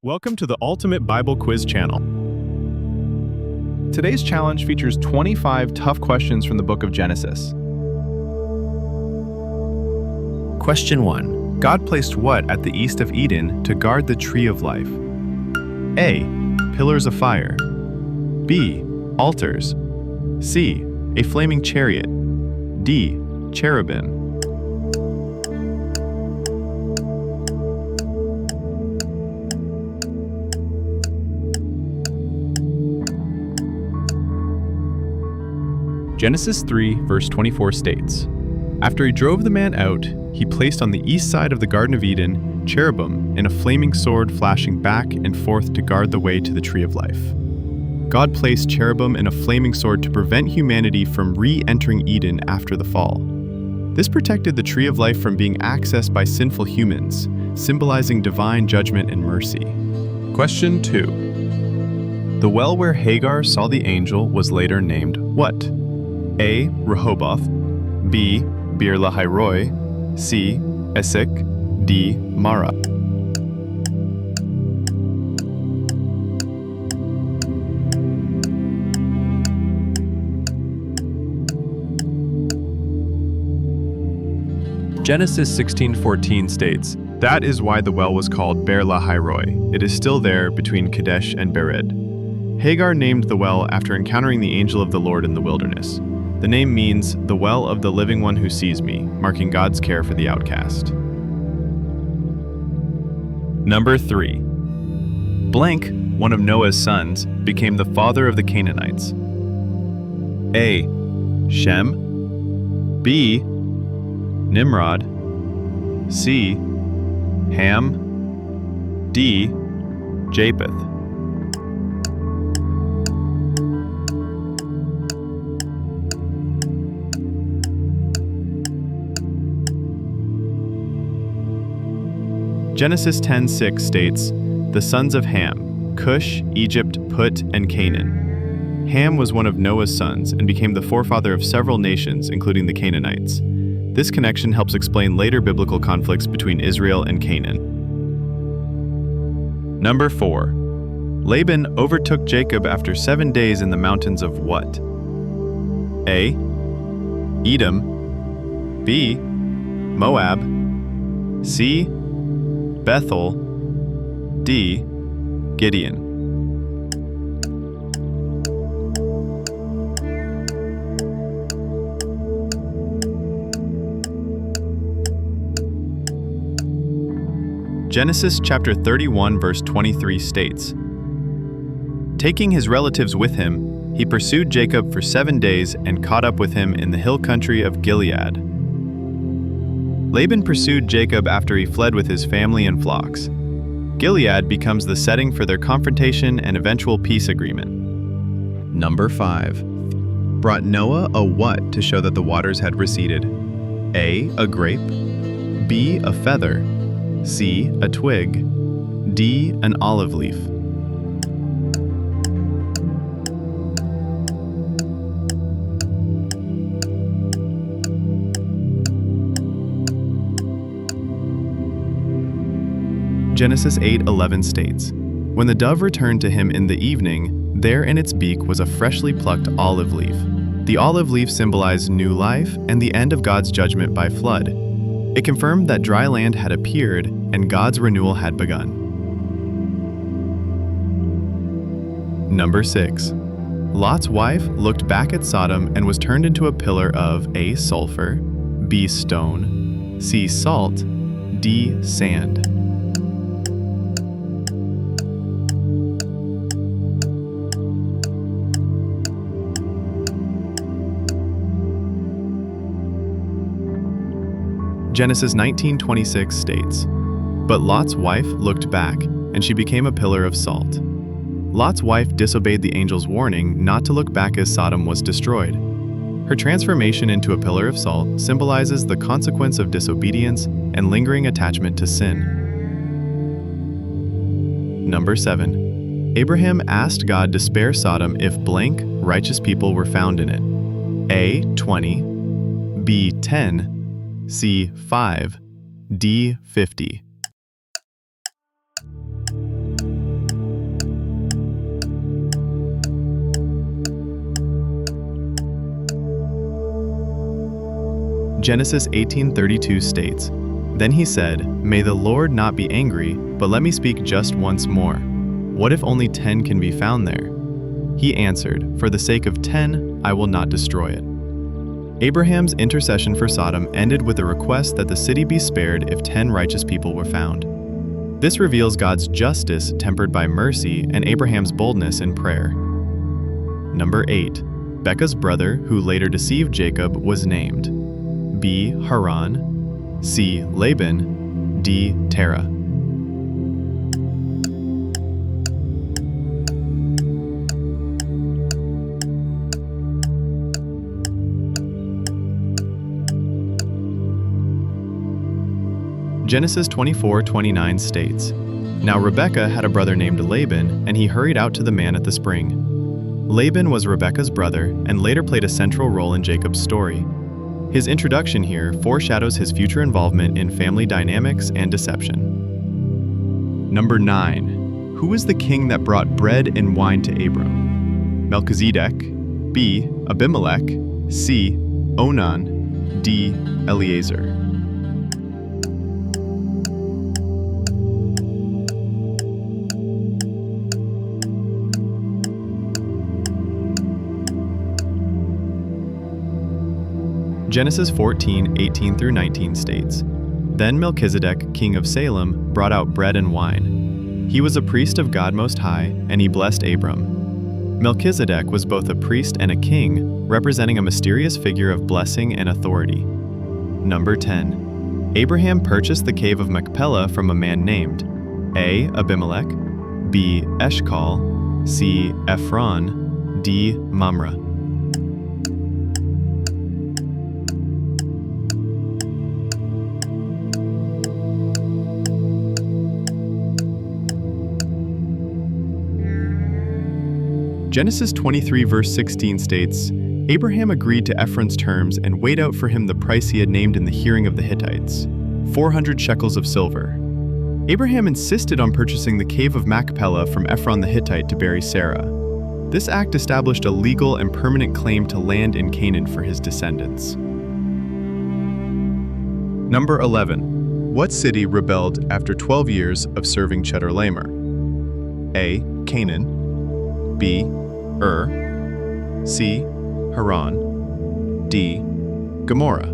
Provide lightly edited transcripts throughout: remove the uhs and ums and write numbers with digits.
Welcome to the Ultimate Bible Quiz channel. Today's challenge features 25 tough questions from the book of Genesis. Question 1. God placed what at the east of Eden to guard the tree of life? A. Pillars of fire. B. Altars. C. A flaming chariot. D. Cherubim. Genesis 3, verse 24 states, "After he drove the man out, he placed on the east side of the Garden of Eden cherubim and a flaming sword flashing back and forth to guard the way to the tree of life." God placed cherubim and a flaming sword to prevent humanity from re-entering Eden after the fall. This protected the tree of life from being accessed by sinful humans, symbolizing divine judgment and mercy. Question 2. The well where Hagar saw the angel was later named what? A. Rehoboth. B. Beer Lahairoi. C. Esek. D. Mara. Genesis 16:14 states, "That is why the well was called Beer Lahairoi. It is still there between Kadesh and Bered." Hagar named the well after encountering the angel of the Lord in the wilderness. The name means the well of the living one who sees me, marking God's care for the outcast. Number 3. Blank, one of Noah's sons, became the father of the Canaanites. A. Shem. B. Nimrod. C. Ham. D. Japheth. Genesis 10:6 states, "The sons of Ham, Cush, Egypt, Put, and Canaan." Ham was one of Noah's sons and became the forefather of several nations, including the Canaanites. This connection helps explain later biblical conflicts between Israel and Canaan. Number 4. Laban overtook Jacob after 7 days in the mountains of what? A. Edom. B. Moab. C. Bethel. D. Gideon. Genesis chapter 31 verse 23 states, "Taking his relatives with him, he pursued Jacob for 7 days and caught up with him in the hill country of Gilead." Laban pursued Jacob after he fled with his family and flocks. Gilead becomes the setting for their confrontation and eventual peace agreement. Number 5. Brought Noah a what to show that the waters had receded? A. A grape. B. A feather. C. A twig. D. An olive leaf. Genesis 8:11 states, "When the dove returned to him in the evening, there in its beak was a freshly plucked olive leaf." The olive leaf symbolized new life and the end of God's judgment by flood. It confirmed that dry land had appeared and God's renewal had begun. Number 6. Lot's wife looked back at Sodom and was turned into a pillar of A. Sulfur, B. Stone, C. Salt, D. Sand. Genesis 19:26 states, "But Lot's wife looked back, and she became a pillar of salt." Lot's wife disobeyed the angel's warning not to look back as Sodom was destroyed. Her transformation into a pillar of salt symbolizes the consequence of disobedience and lingering attachment to sin. Number 7. Abraham asked God to spare Sodom if blank righteous people were found in it. A. 20. B. 10. C. 5. D. 50. Genesis 18:32 states, "Then he said, 'May the Lord not be angry, but let me speak just once more. What if only 10 can be found there?' He answered, 'For the sake of 10, I will not destroy it.'" Abraham's intercession for Sodom ended with a request that the city be spared if 10 righteous people were found. This reveals God's justice tempered by mercy and Abraham's boldness in prayer. Number 8. Becca's brother, who later deceived Jacob, was named B. Haran, C. Laban, D. Terah. Genesis 24:29 states, "Now Rebekah had a brother named Laban, and he hurried out to the man at the spring." Laban was Rebekah's brother and later played a central role in Jacob's story. His introduction here foreshadows his future involvement in family dynamics and deception. Number 9. Who is the king that brought bread and wine to Abram? Melchizedek, B. Abimelech, C. Onan, D. Eliezer. Genesis 14:18-19 states, "Then Melchizedek, king of Salem, brought out bread and wine. He was a priest of God Most High, and he blessed Abram." Melchizedek was both a priest and a king, representing a mysterious figure of blessing and authority. Number 10. Abraham purchased the cave of Machpelah from a man named A. Abimelech, B. Eshcol, C. Ephron, D. Mamre. Genesis 23 verse 16 states, "Abraham agreed to Ephron's terms and weighed out for him the price he had named in the hearing of the Hittites, 400 shekels of silver." Abraham insisted on purchasing the cave of Machpelah from Ephron the Hittite to bury Sarah. This act established a legal and permanent claim to land in Canaan for his descendants. Number 11. What city rebelled after 12 years of serving Chedorlaomer? A. Canaan, B. Ur, C. Haran, D. Gomorrah.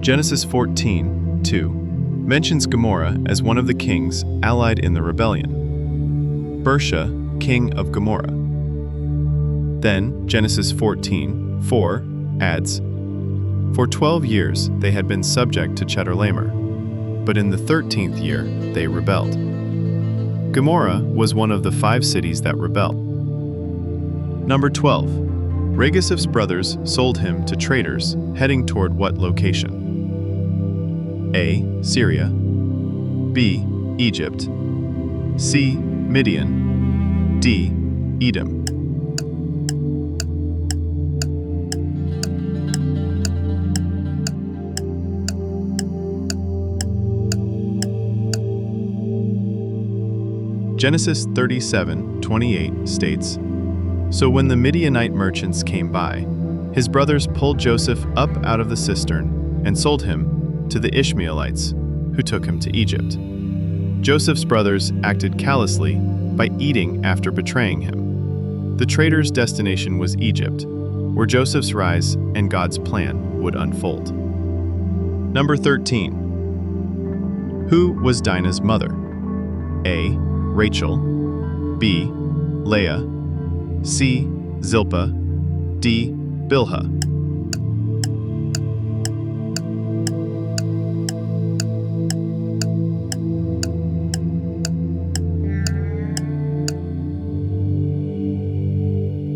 Genesis 14:2 mentions Gomorrah as one of the kings allied in the rebellion. Bersha, king of Gomorrah. Then Genesis 14:4 adds, "For 12 years they had been subject to Chedorlaomer, but in the 13th year they rebelled." Gomorrah was one of the 5 cities that rebelled. Number 12. Regassif's brothers sold him to traders heading toward what location? A. Syria, B. Egypt, C. Midian, D. Edom. Genesis 37:28 states, "So when the Midianite merchants came by, his brothers pulled Joseph up out of the cistern and sold him to the Ishmaelites, who took him to Egypt." Joseph's brothers acted callously by eating after betraying him. The traders' destination was Egypt, where Joseph's rise and God's plan would unfold. Number 13. Who was Dinah's mother? A. Rachel, B. Leah, C. Zilpah, D. Bilhah.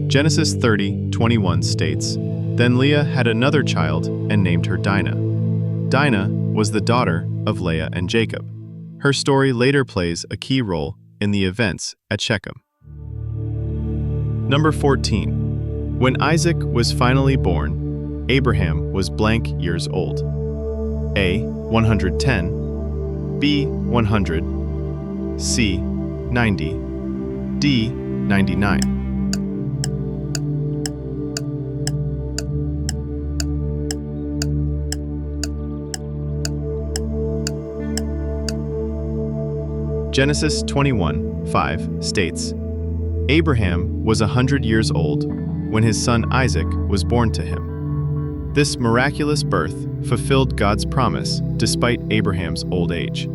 Genesis 30:21 states, "Then Leah had another child and named her Dinah." Dinah was the daughter of Leah and Jacob. Her story later plays a key role in the events at Shechem. Number 14. When Isaac was finally born, Abraham was blank years old. A. 110, B. 100, C. 90, D. 99. Genesis 21:5 states, Abraham was 100 years old when his son Isaac was born to him. This miraculous birth fulfilled God's promise despite Abraham's old age.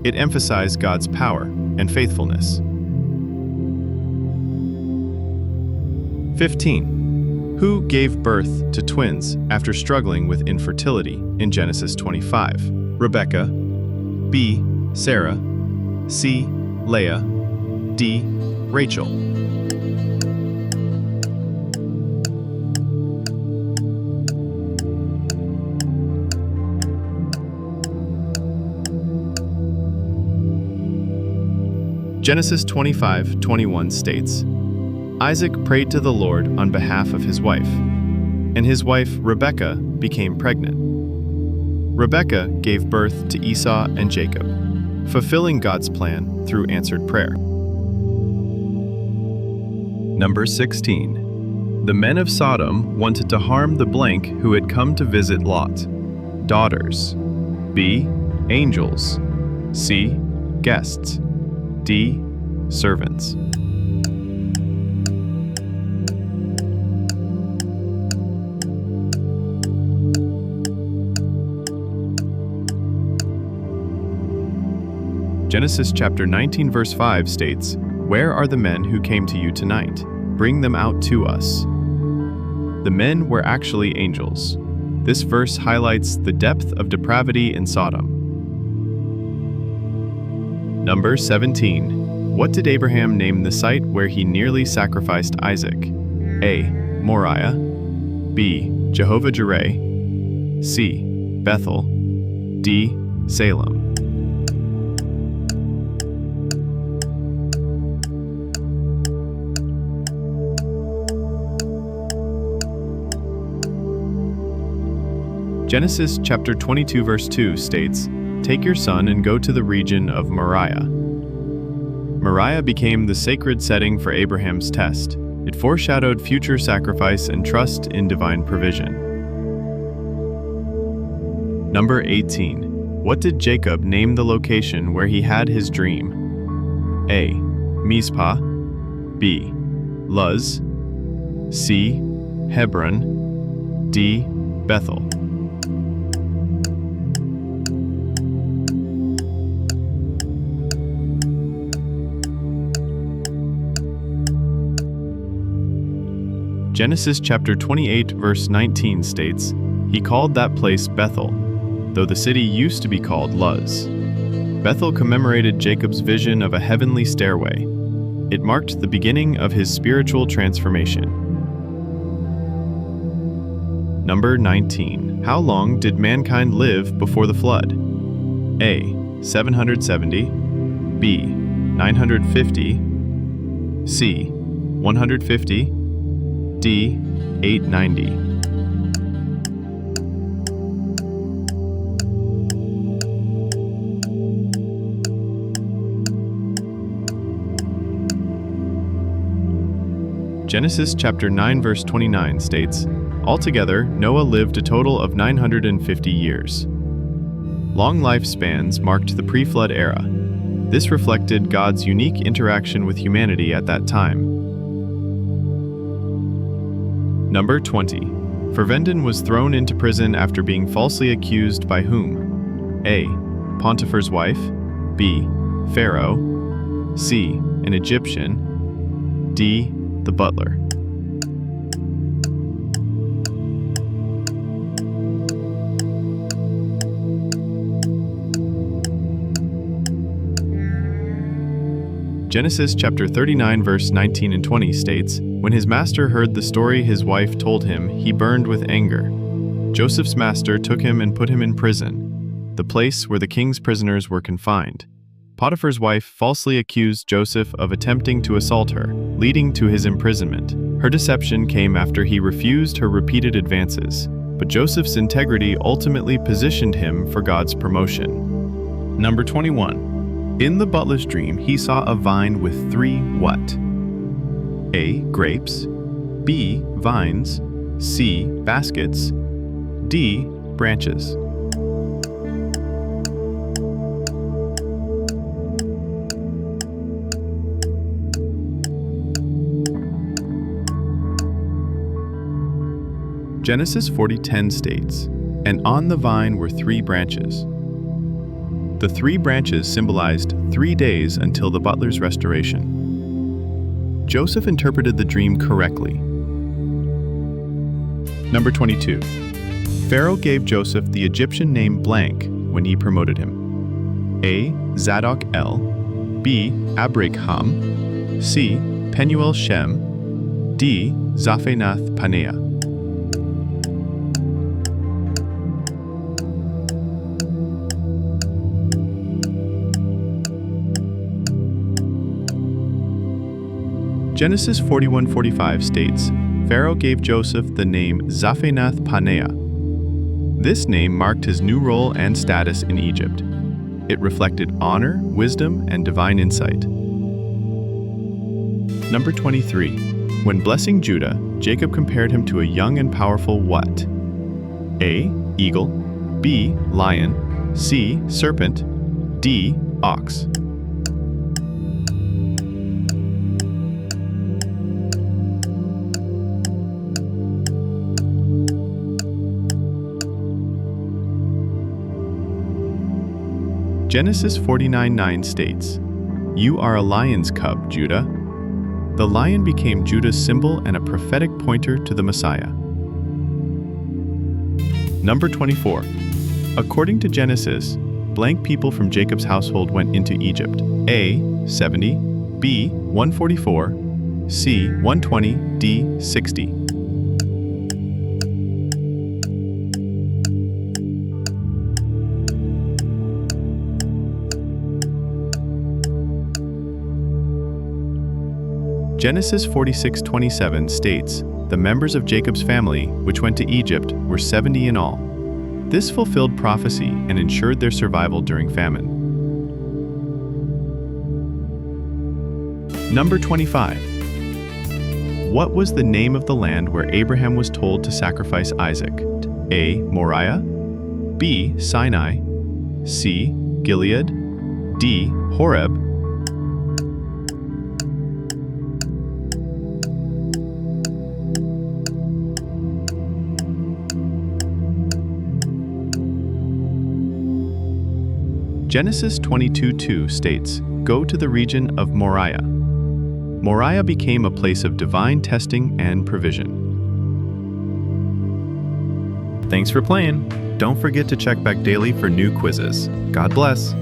It emphasized God's power and faithfulness. 15. Who gave birth to twins after struggling with infertility in Genesis 25? Rebekah, B. Sarah, C. Leah, D. Rachel. Genesis 25:21 states, Isaac prayed to the Lord on behalf of his wife, and his wife Rebekah became pregnant. Rebekah gave birth to Esau and Jacob, fulfilling God's plan through answered prayer. Number 16. The men of Sodom wanted to harm the blank who had come to visit Lot. Daughters. B. Angels. C. Guests. D. Servants. Genesis chapter 19 verse 5 states, Where are the men who came to you tonight? Bring them out to us. The men were actually angels. This verse highlights the depth of depravity in Sodom. Number 17. What did Abraham name the site where he nearly sacrificed Isaac? A. Moriah, B. Jehovah-Jireh, C. Bethel, D. Salem. Genesis chapter 22 verse 2 states, Take your son and go to the region of Moriah. Moriah became the sacred setting for Abraham's test. It foreshadowed future sacrifice and trust in divine provision. Number 18. What did Jacob name the location where he had his dream? A. Mizpah, B. Luz, C. Hebron, D. Bethel. Genesis chapter 28 verse 19 states, He called that place Bethel, though the city used to be called Luz. Bethel commemorated Jacob's vision of a heavenly stairway. It marked the beginning of his spiritual transformation. Number 19. How long did mankind live before the flood? A. 770, B. 950, C. 150, D. 890. Genesis chapter 9 verse 29 states, Altogether, Noah lived a total of 950 years. Long lifespans marked the pre-flood era. This reflected God's unique interaction with humanity at that time. Number 20. Fervendon was thrown into prison after being falsely accused by whom? A. Potiphar's wife, B. Pharaoh, C. An Egyptian, D. The butler. Genesis chapter 39 verse 19 and 20 states, When his master heard the story his wife told him, he burned with anger. Joseph's master took him and put him in prison, the place where the king's prisoners were confined. Potiphar's wife falsely accused Joseph of attempting to assault her, leading to his imprisonment. Her deception came after he refused her repeated advances, but Joseph's integrity ultimately positioned him for God's promotion. Number 21. In the butler's dream, he saw a vine with 3 what? A. Grapes. B. Vines. C. Baskets. D. Branches. Genesis 40:10 states, "And on the vine were 3 branches." The 3 branches symbolized 3 days until the butler's restoration. Joseph interpreted the dream correctly. Number 22. Pharaoh gave Joseph the Egyptian name blank when he promoted him. A. Zadok El. B. Abraham. C. Penuel Shem. D. Zaphenath Paneah. Genesis 41:45 states, Pharaoh gave Joseph the name Zaphenath Paneah. This name marked his new role and status in Egypt. It reflected honor, wisdom, and divine insight. Number 23. When blessing Judah, Jacob compared him to a young and powerful what? A. Eagle. B. Lion. C. Serpent. D. Ox. Genesis 49:9 states, "You are a lion's cub, Judah." The lion became Judah's symbol and a prophetic pointer to the Messiah. Number 24. According to Genesis, blank people from Jacob's household went into Egypt. A. 70, B. 144, C. 120, D. 60. Genesis 46:27 states, "The members of Jacob's family, which went to Egypt, were 70 in all." This fulfilled prophecy and ensured their survival during famine. Number 25. What was the name of the land where Abraham was told to sacrifice Isaac? A. Moriah. B. Sinai. C. Gilead. D. Horeb. Genesis 22:2 states, "Go to the region of Moriah." Moriah became a place of divine testing and provision. Thanks for playing. Don't forget to check back daily for new quizzes. God bless.